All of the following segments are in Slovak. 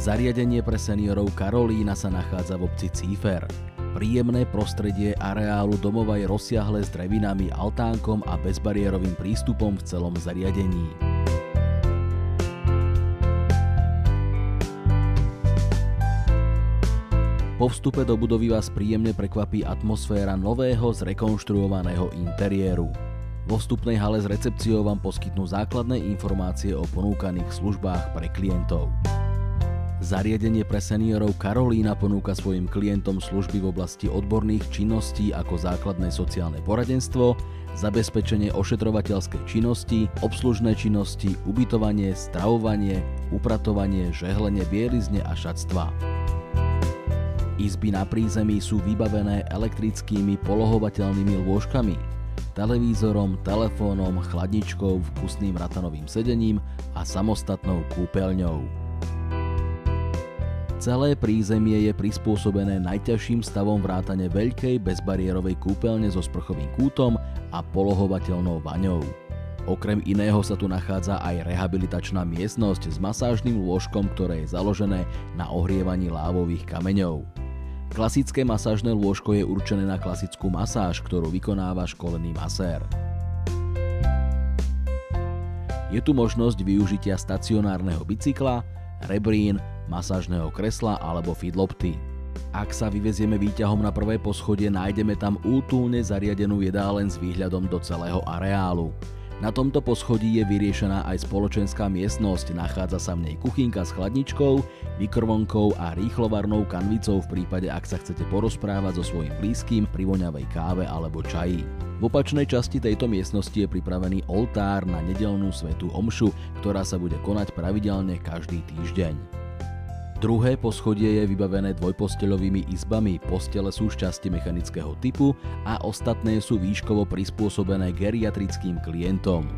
Zariadenie pre seniorov Karolína sa nachádza v obci Cífer. Príjemné prostredie areálu domova je rozsiahle s drevinami, altánkom a bezbariérovým prístupom v celom zariadení. Po vstupe do budovy vás príjemne prekvapí atmosféra nového zrekonštruovaného interiéru. Vo vstupnej hale s recepciou vám poskytnú základné informácie o ponúkaných službách pre klientov. Zariadenie pre seniorov Karolína ponúka svojim klientom služby v oblasti odborných činností ako základné sociálne poradenstvo, zabezpečenie ošetrovateľskej činnosti, obslužné činnosti, ubytovanie, stravovanie, upratovanie, žehlenie bielizne a šatstva. Izby na prízemí sú vybavené elektrickými polohovateľnými lôžkami, televízorom, telefónom, chladničkou, vkusným ratanovým sedením a samostatnou kúpeľňou. Celé prízemie je prispôsobené najťažším stavom vrátane veľkej bezbariérovej kúpeľne so sprchovým kútom a polohovateľnou vaňou. Okrem iného sa tu nachádza aj rehabilitačná miestnosť s masážnym lôžkom, ktoré je založené na ohrievaní lávových kameňov. Klasické masážne lôžko je určené na klasickú masáž, ktorú vykonáva školený masér. Je tu možnosť využitia stacionárneho bicykla, rebrín, masážneho kresla alebo fidlopty. Ak sa vyvezieme výťahom na prvé poschodie, nájdeme tam útulne zariadenú jedáleň s výhľadom do celého areálu. Na tomto poschodí je vyriešená aj spoločenská miestnosť, nachádza sa v nej kuchynka s chladničkou, mikrvlnkou a rýchlovarnou kanvicou v prípade, ak sa chcete porozprávať so svojím blízkym pri voňavej káve alebo čaji. V opačnej časti tejto miestnosti je pripravený oltár na nedeľnú svätú omšu, ktorá sa bude konať pravidelne každý týždeň. Druhé poschodie je vybavené dvojposteľovými izbami, postele sú šťastie mechanického typu a ostatné sú výškovo prispôsobené geriatrickým klientom.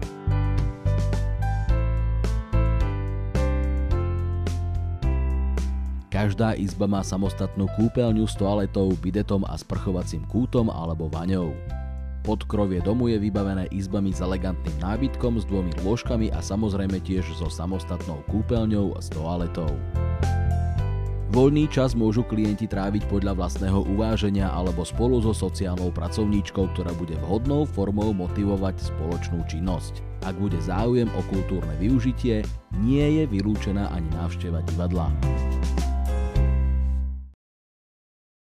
Každá izba má samostatnú kúpeľňu s toaletou, bidetom a sprchovacím kútom alebo vaňou. Podkrovie domu je vybavené izbami s elegantným nábytkom, s 2 lôžkami a samozrejme tiež so samostatnou kúpeľňou a s toaletou. Voľný čas môžu klienti tráviť podľa vlastného uváženia alebo spolu so sociálnou pracovníčkou, ktorá bude vhodnou formou motivovať spoločnú činnosť. Ak bude záujem o kultúrne využitie, nie je vylúčená ani návšteva divadla.